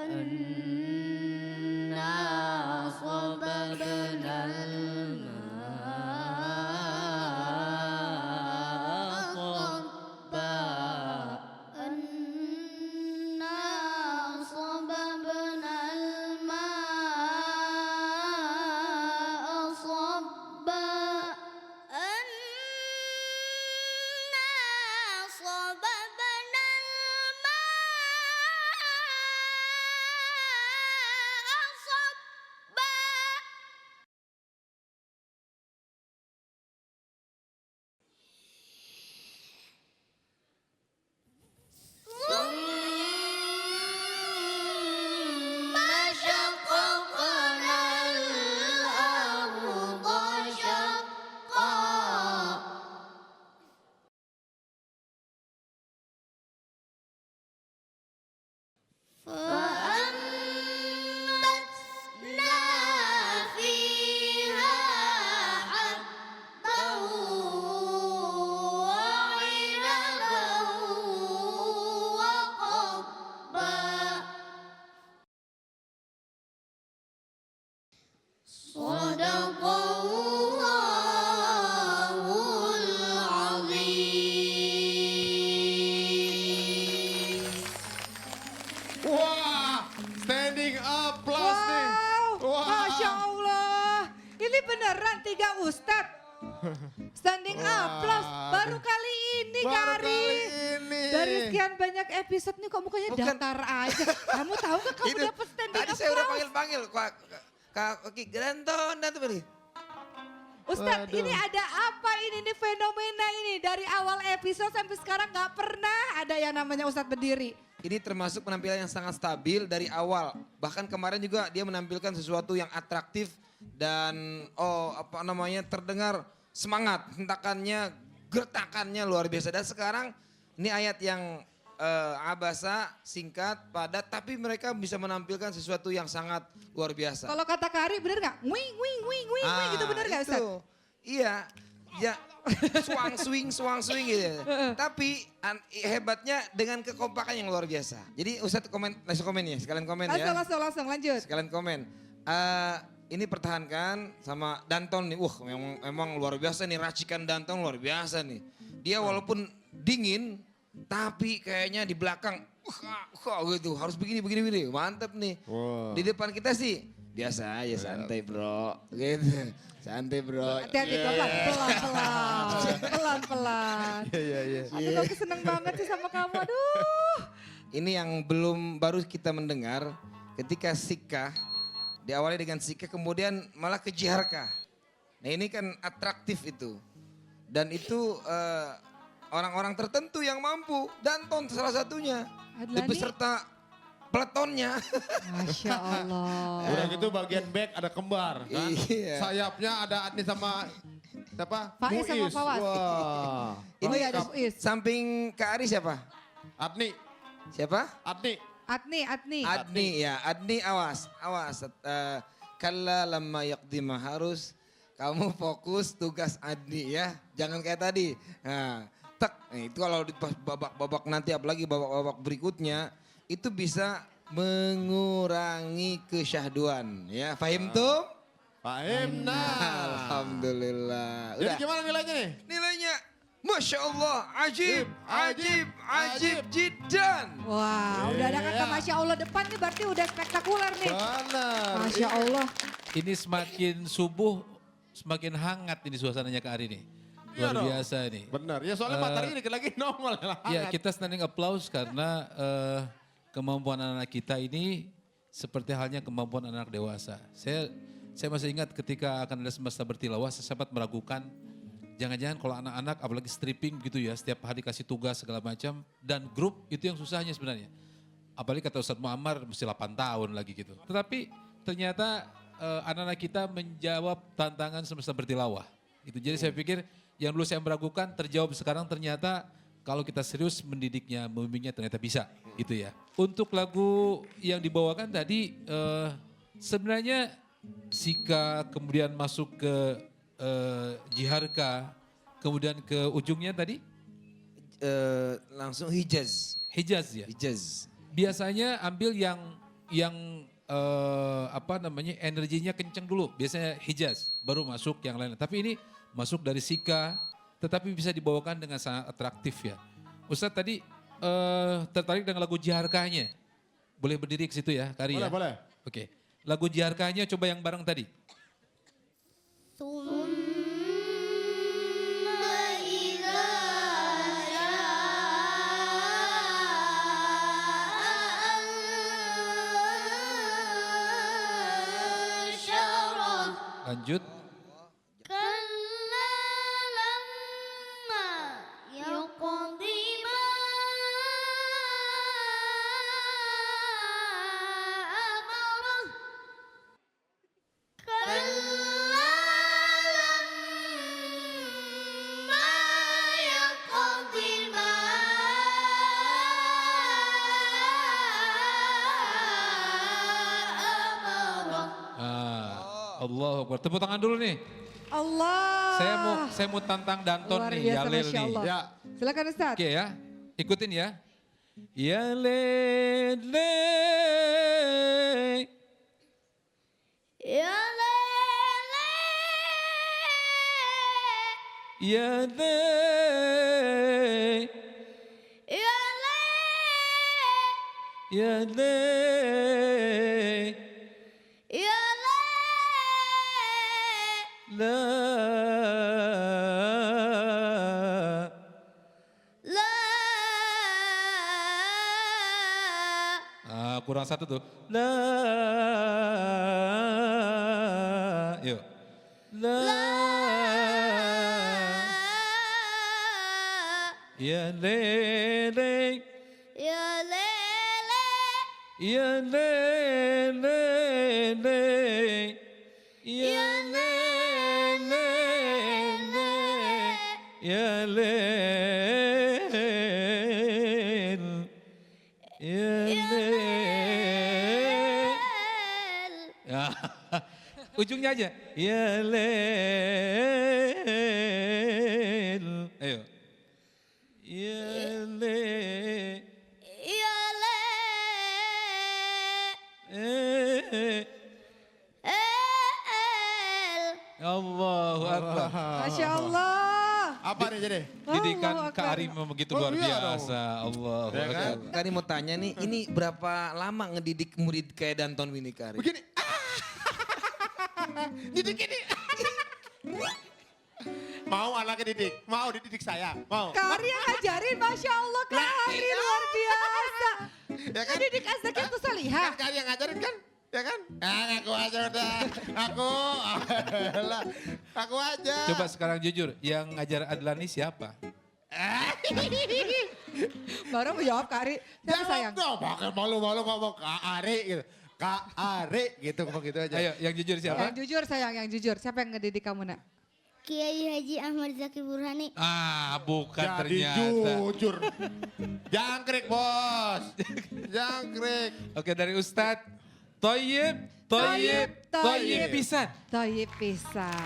أنا صببنا الماء صبا أنا صببنا الماء صبا أنا صببنا الماء صبا ثم شققنا الأرض شقا فأنبتنا فيها حبا وعنبا وقضبا صدق الله العظيم. Wah, standing applause nih. Wow, Wah. Masya Allah. Ini beneran 3 ustadz. Standing applause. Baru kali ini Baru Kari. kali ini. Dari sekian banyak episode nih kok mukanya Bukan. datar aja. Kamu tahu gak kamu Itu, dapat standing tadi saya udah applause? panggil-panggil. Kak Oki, Granton dan tuh beli. Ustadz, Waduh. ini ada apa ini nih fenomena ini? Dari awal episode sampai sekarang gak pernah ada yang namanya Ustadz berdiri. Ini termasuk penampilan yang sangat stabil dari awal. Bahkan kemarin juga dia menampilkan sesuatu yang atraktif dan terdengar semangat, hentakannya, gertakannya luar biasa. Dan sekarang ini ayat yang abasa, singkat, padat, tapi mereka bisa menampilkan sesuatu yang sangat luar biasa. Kalau kata Kari bener gak? Wing, wing, wing, wing, wing gitu bener gak Ustadz? itu. Iya, ya swang swing gitu. Tapi hebatnya dengan kekompakan yang luar biasa. Jadi Ustadz langsung komen ya, sekalian komen ya. Langsung lanjut. Sekalian komen. Ini pertahankan sama Danton nih. Memang luar biasa nih, racikan Danton luar biasa nih. Dia walaupun dingin, tapi kayaknya di belakang gitu harus begini. Mantep nih. Wow. Di depan kita sih biasa aja, santai bro. Gitu. Santai bro. Hati-hati pelan-pelan. Iya. Aduh aku seneng banget sih sama kamu, aduh. Ini yang baru kita mendengar ketika sikah, diawali dengan sikah kemudian malah ke jiharkah. Nah ini kan atraktif itu. Dan itu orang-orang tertentu yang mampu. Danton salah satunya. Adlani? Beserta peletonnya. Masya Allah. Udah gitu bagian back ada kembar kan. Iya. Sayapnya ada Adni sama siapa? Faiz sama Muiz. Fawaz. Wah. Oh iya ada Muiz. Samping Kak Ari siapa? Adni. Siapa? Adni. Adni. Ya, Adni awas. Kalla lamma yaqdima, harus kamu fokus tugas Adni ya. Jangan kayak tadi. Nah, itu kalau di babak-babak nanti apalagi babak-babak berikutnya itu bisa mengurangi kesyahduan ya. Fahim tuh? Fahim Alhamdulillah. Jadi Udah. gimana nilainya nih? Nilainya Masya Allah, ajib jiddan. Wah, udah ada kata Masya Allah depan nih berarti udah spektakuler nih. Benar. Masya Allah. Ini semakin subuh, semakin hangat ini suasananya Kak Ari nih. Iya Luar dong. biasa nih. Benar. Ya soalnya matahari dikit lagi nongol lah. Ya kita standing applause karena kemampuan anak kita ini seperti halnya kemampuan anak dewasa. Saya masih ingat ketika akan ada semesta bertilawah, saya sempat meragukan jangan-jangan kalau anak-anak apalagi stripping gitu ya, setiap hari kasih tugas segala macam dan grup itu yang susahnya sebenarnya. Apalagi kata Ustadz Muammar mesti 8 tahun lagi gitu. Tetapi ternyata anak-anak kita menjawab tantangan semesta bertilawah. Itu jadi saya pikir yang dulu saya meragukan terjawab sekarang ternyata kalau kita serius mendidiknya, membimbingnya ternyata bisa gitu ya. Untuk lagu yang dibawakan tadi sebenarnya Sika kemudian masuk ke Jiharka, kemudian ke ujungnya tadi? Langsung Hijaz. Hijaz ya? Hijaz. Biasanya ambil yang yang energinya kenceng dulu. Biasanya Hijaz, baru masuk yang lain. Tapi ini masuk dari Sika, tetapi bisa dibawakan dengan sangat atraktif ya. Ustadz tadi tertarik dengan lagu Jiharkahnya. Boleh berdiri ke situ ya, Kari ya? Boleh. Oke, lagu Jiharkahnya coba yang bareng tadi. Lanjut. Allahu Akbar. Tepuk tangan dulu nih. Allah. Saya mau tantang Danton Luar nih, biasa, Yalel Masya nih. Allah. Ya. Silakan Ustaz. Oke ya, ikutin ya. Yalele. Yalele. Yalele. La. Kurang satu tuh. La. Yuk. La. Ya lele. Ya lele. Ya lele. Ya lele. Ya lele. Ya lele. Ujungnya aja. Ya lel. Ayo. Ya lel. Ya lel. Allahu Akbar. Masya Allah. Apa nih jadi? Didikan Allahu Kak Akbar. Arim begitu Oh, luar iya biasa. Allahu Ya kan? Akbar. Kari mau tanya nih, ini berapa lama ngedidik murid kayak Danton ini Kari? Begini. Didik ini. Mau anaknya didik? Mau dididik saya? Mau? Kari yang ngajarin, Masya Allah Kari luar biasa. Ya kan? Didik Azaki itu salihah. Kan Kari yang ngajarin kan? Ya kan? Aku aja udah. Aku aja. Coba sekarang jujur, yang ngajar Adlani siapa? Baru menjawab Kari. Tapi sayang. Jawab dong, pakai malu-malu ngomong Kak Ari gitu. Kak Ari gitu, ngomong gitu aja. Ayo, yang jujur siapa? Yang jujur sayang, yang jujur. Siapa yang ngedidik kamu nak? Kiai Haji Ahmad Zaki Burhani. Ah, bukan Jadi ternyata. jujur. Jangkrik bos. Jangkrik. Oke, dari Ustadz. Toyib pisan. Toyib pisan.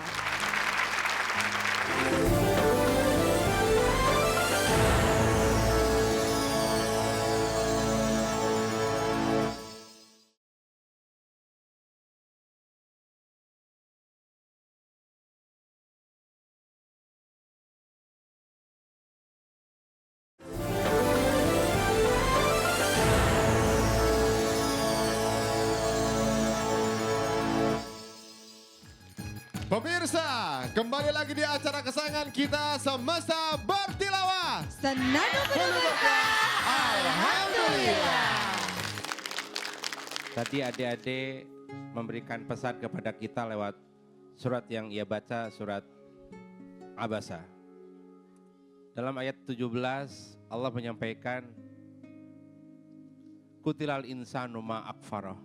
Pemirsa, kembali lagi di acara kesayangan kita Semesta Bertilawah. Senada berduka. Alhamdulillah. Tadi adik-adik memberikan pesan kepada kita lewat surat yang ia baca, surat Abasa. Dalam ayat 17 Allah menyampaikan, Kutilal insanu ma akfarah.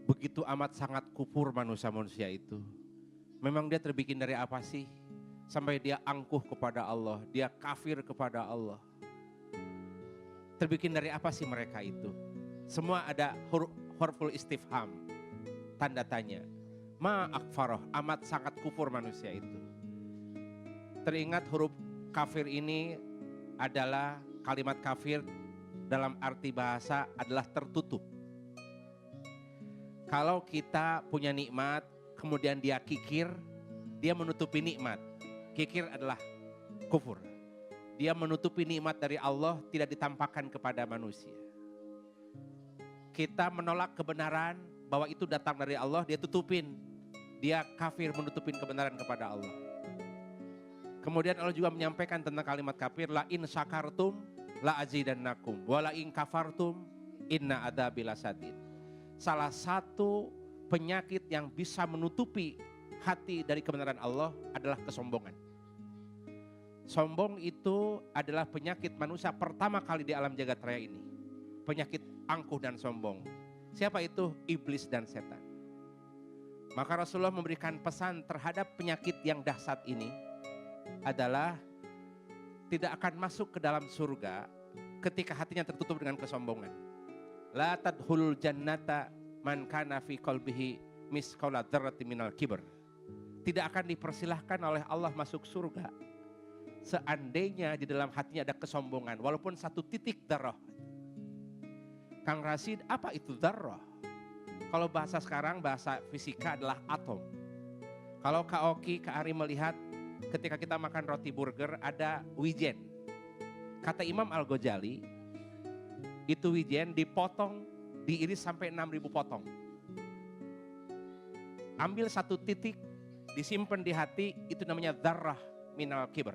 Begitu amat sangat kufur manusia-manusia itu. Memang dia terbikin dari apa sih? Sampai dia angkuh kepada Allah, dia kafir kepada Allah. Terbikin dari apa sih mereka itu? Semua ada huruful istifham, tanda tanya. Ma akfaroh, amat sangat kufur manusia itu. Teringat huruf kafir ini adalah kalimat kafir dalam arti bahasa adalah tertutup. Kalau kita punya nikmat, kemudian dia kikir, dia menutupi nikmat. Kikir adalah kufur. Dia menutupi nikmat dari Allah, tidak ditampakkan kepada manusia. Kita menolak kebenaran bahwa itu datang dari Allah, dia tutupin. Dia kafir menutupin kebenaran kepada Allah. Kemudian Allah juga menyampaikan tentang kalimat kafir, la in syakartum la azidannakum wa la in kafartum inna adzabi lasadid. Salah satu penyakit yang bisa menutupi hati dari kebenaran Allah adalah kesombongan. Sombong itu adalah penyakit manusia pertama kali di alam jagat raya ini. Penyakit angkuh dan sombong. Siapa itu? Iblis dan setan. Maka Rasulullah memberikan pesan terhadap penyakit yang dahsyat ini adalah tidak akan masuk ke dalam surga ketika hatinya tertutup dengan kesombongan. La tadkhulul jannata man kana fi qalbihi misqala dzarratin minal kibr. Tidak akan dipersilahkan oleh Allah masuk surga seandainya di dalam hatinya ada kesombongan walaupun satu titik dzarrah. Kang Rasid, apa itu dzarrah? Kalau bahasa sekarang, bahasa fisika adalah atom. Kalau Kak Oki, Kak Ari melihat ketika kita makan roti burger ada wijen. Kata Imam Al-Ghazali, itu wijen dipotong, diiris sampai 6.000 potong. Ambil satu titik, disimpan di hati, itu namanya dzarrah minal kibr.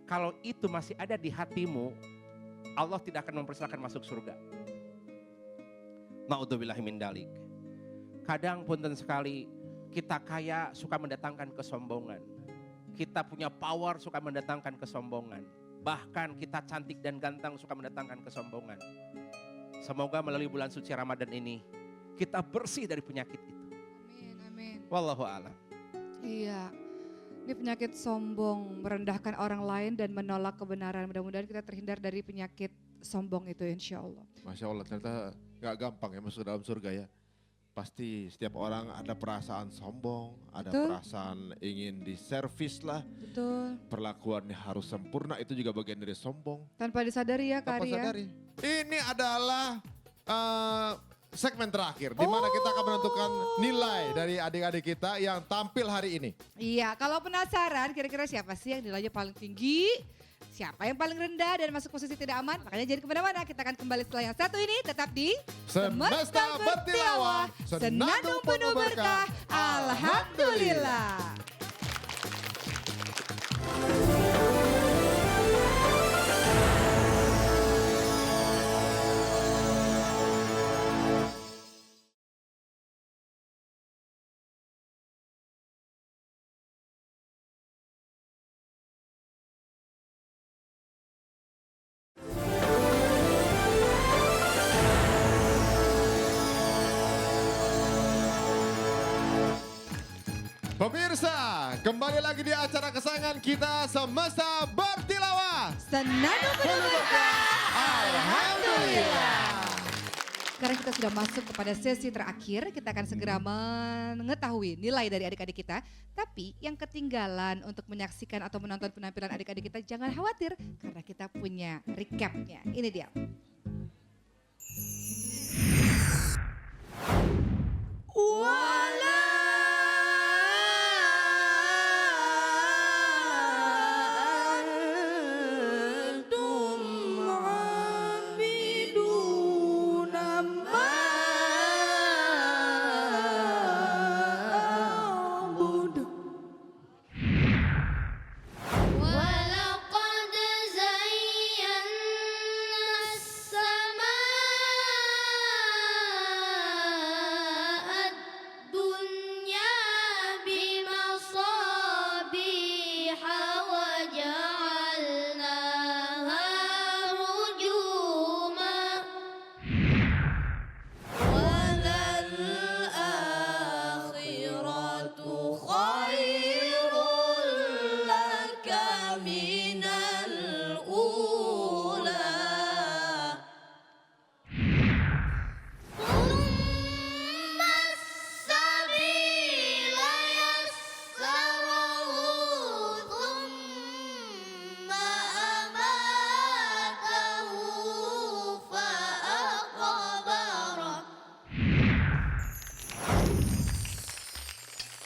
Kalau itu masih ada di hatimu, Allah tidak akan mempersilahkan masuk surga. Na'udzubillahi min dalik. Kadang punten sekali kita kaya suka mendatangkan kesombongan. Kita punya power suka mendatangkan kesombongan. Bahkan kita cantik dan ganteng suka mendatangkan kesombongan. Semoga melalui bulan suci Ramadan ini kita bersih dari penyakit itu. Amin, amin. Wallahu a'lam. Iya. Ini penyakit sombong, merendahkan orang lain dan menolak kebenaran. Mudah-mudahan kita terhindar dari penyakit sombong itu, insya Allah. Masya Allah, ternyata gak gampang ya masuk dalam surga ya. Pasti setiap orang ada perasaan sombong, ada Betul. perasaan ingin diservis lah. Betul. Perlakuannya harus sempurna, itu juga bagian dari sombong. Tanpa disadari ya, Tanpa Kari ya. sadari. Ini adalah segmen terakhir, di mana kita akan menentukan nilai dari adik-adik kita yang tampil hari ini. Iya, kalau penasaran kira-kira siapa sih yang nilainya paling tinggi? Siapa yang paling rendah dan masuk posisi tidak aman? Makanya jangan kemana-mana, kita akan kembali setelah yang satu ini tetap di Semesta Bertilawah, Senandung penuh berkah, Alhamdulillah. Pemirsa, kembali lagi di acara kesayangan kita Semesta Bertilawah. Senandung penuh berkah, Alhamdulillah. Sekarang kita sudah masuk kepada sesi terakhir, kita akan segera mengetahui nilai dari adik-adik kita. Tapi yang ketinggalan untuk menyaksikan atau menonton penampilan adik-adik kita jangan khawatir karena kita punya recapnya. Ini dia. ولقد زينا السماء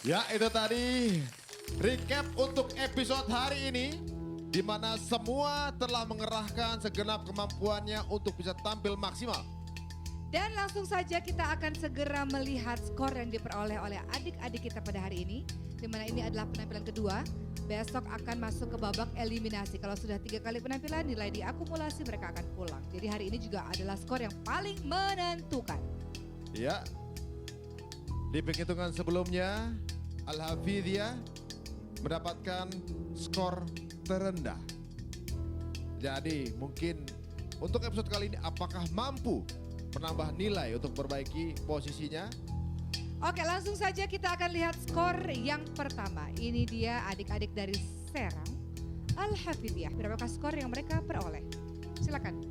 Ya, itu tadi recap untuk episode hari ini, di mana semua telah mengerahkan segenap kemampuannya untuk bisa tampil maksimal. Dan langsung saja kita akan segera melihat skor yang diperoleh oleh adik-adik kita pada hari ini. Di mana ini adalah penampilan kedua. Besok akan masuk ke babak eliminasi. Kalau sudah 3 kali penampilan, nilai diakumulasi, mereka akan pulang. Jadi hari ini juga adalah skor yang paling menentukan. Ya, di penghitungan sebelumnya, Al-Hafidhiyah mendapatkan skor terendah. Jadi mungkin untuk episode kali ini apakah mampu menambah nilai untuk perbaiki posisinya? Oke, langsung saja kita akan lihat skor yang pertama. Ini dia adik-adik dari Serang, Al-Hafidhiyah. Berapakah skor yang mereka peroleh? Silakan.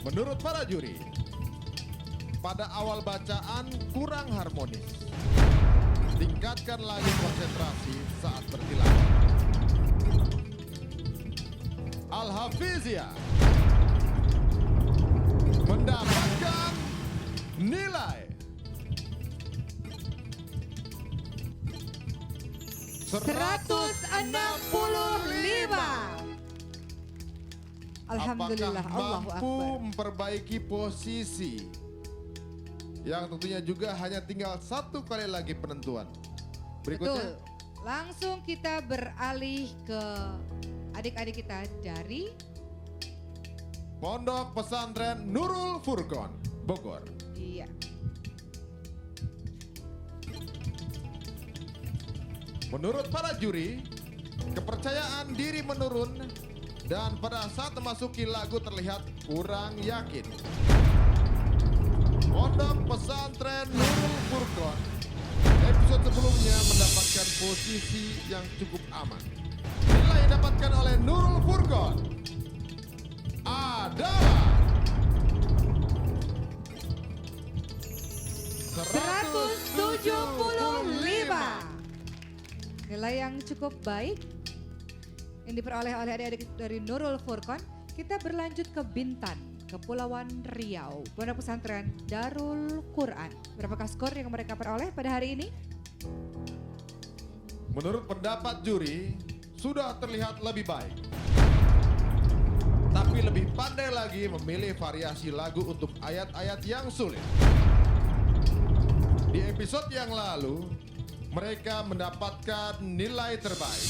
Menurut para juri, pada awal bacaan kurang harmonis. Tingkatkan lagi konsentrasi saat bertilawah. Al-Hafidhiyah mendapatkan nilai 165. Alhamdulillah, Apakah Allahu mampu Akbar. memperbaiki posisi yang tentunya juga hanya tinggal 1 kali lagi penentuan. Berikutnya. Betul. Langsung kita beralih ke adik-adik kita dari Pondok Pesantren Nurul Furqon, Bogor. iya. Menurut para juri, kepercayaan diri menurun dan pada saat memasuki lagu terlihat kurang yakin. Pondok Pesantren Nurul Furqon episode sebelumnya mendapatkan posisi yang cukup aman. Nilai yang didapatkan oleh Nurul Furqon adalah 175. Nilai yang cukup baik yang diperoleh oleh adik-adik dari Nurul Furqon. Kita berlanjut ke Bintan, Kepulauan Riau, Pondok Pesantren Darul Quran. Berapakah skor yang mereka peroleh pada hari ini? Menurut pendapat juri, sudah terlihat lebih baik. Tapi lebih pandai lagi memilih variasi lagu untuk ayat-ayat yang sulit. Di episode yang lalu, mereka mendapatkan nilai terbaik.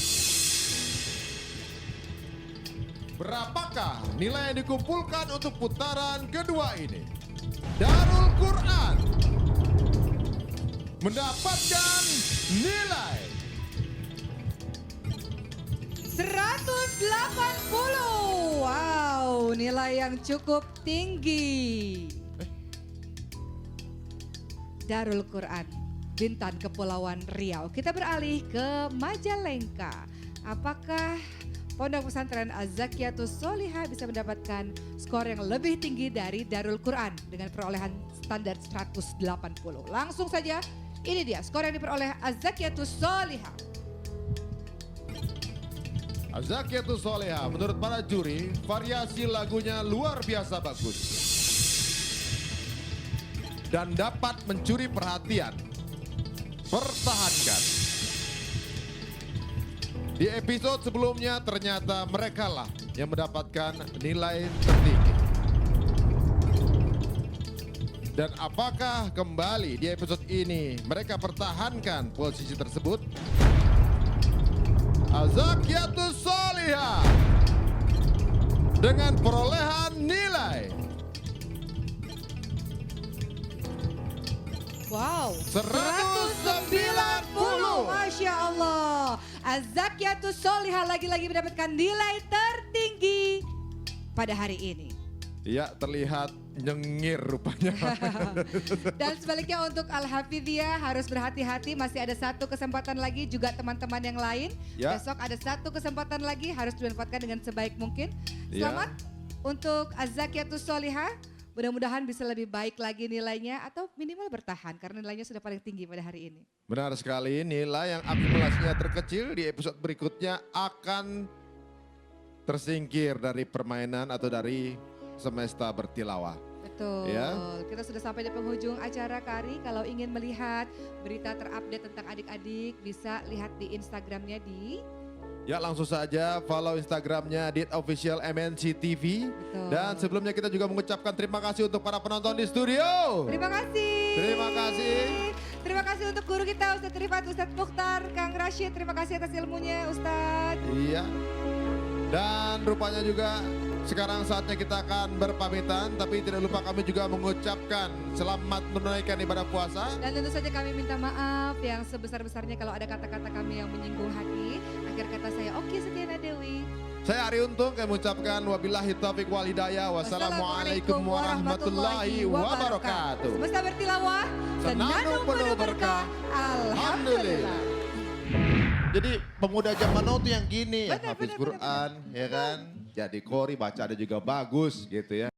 Berapakah nilai yang dikumpulkan untuk putaran kedua ini? Darul Quran mendapatkan nilai 180. Wow, nilai yang cukup tinggi. Darul Quran, Bintan, Kepulauan Riau. Kita beralih ke Majalengka. Apakah Pondok Pesantren Az-Zakiyatus Sholihah bisa mendapatkan skor yang lebih tinggi dari Darul Quran dengan perolehan standar 180? Langsung saja, ini dia skor yang diperoleh Az-Zakiyatus Sholihah. Az-Zakiyatus Sholihah menurut para juri, variasi lagunya luar biasa bagus. Dan dapat mencuri perhatian. Pertahankan. Di episode sebelumnya ternyata merekalah yang mendapatkan nilai tertinggi. Dan apakah kembali di episode ini mereka pertahankan posisi tersebut? Az-Zakiyatus Sholihah dengan perolehan nilai Wow, 190. Masya Allah. Az-Zakiyatus Sholihah lagi-lagi mendapatkan nilai tertinggi pada hari ini. Ya, terlihat nyengir rupanya. Dan sebaliknya untuk Al-Hafidhiyah harus berhati-hati, masih ada 1 kesempatan lagi, juga teman-teman yang lain. Ya. Besok ada 1 kesempatan lagi, harus dimanfaatkan dengan sebaik mungkin. Ya. Selamat untuk Az-Zakiyatus Sholihah. Mudah-mudahan bisa lebih baik lagi nilainya atau minimal bertahan karena nilainya sudah paling tinggi pada hari ini. Benar sekali, nilai yang akumulasinya terkecil di episode berikutnya akan tersingkir dari permainan atau dari semesta bertilawah. Betul. Ya. Kita sudah sampai di penghujung acara Kari. Kalau ingin melihat berita terupdate tentang adik-adik bisa lihat di Instagramnya di Ya langsung saja follow Instagramnya @official MNC TV. Betul. Dan sebelumnya kita juga mengucapkan terima kasih untuk para penonton di studio. Terima kasih. Terima kasih. Terima kasih untuk guru kita Ustadz Rifat, Ustadz Mukhtar, Kang Rashid. Terima kasih atas ilmunya Ustadz. Iya. Dan rupanya juga sekarang saatnya kita akan berpamitan. Tapi tidak lupa kami juga mengucapkan selamat menunaikan ibadah puasa. Dan tentu saja kami minta maaf yang sebesar-besarnya kalau ada kata-kata kami yang menyinggung hati. Akhir kata saya Oki Setiana Dewi. Saya Ari Untung, kami mengucapkan wabillahi taufiq wal hidayah. Wassalamualaikum warahmatullahi wabarakatuh. Semesta bertilawah, senandung penuh berkah. Alhamdulillah. Jadi pemuda zaman now tuh yang gini ya, Benar, hafiz benar, Quran, ya kan? Jadi Qori bacanya juga bagus gitu ya.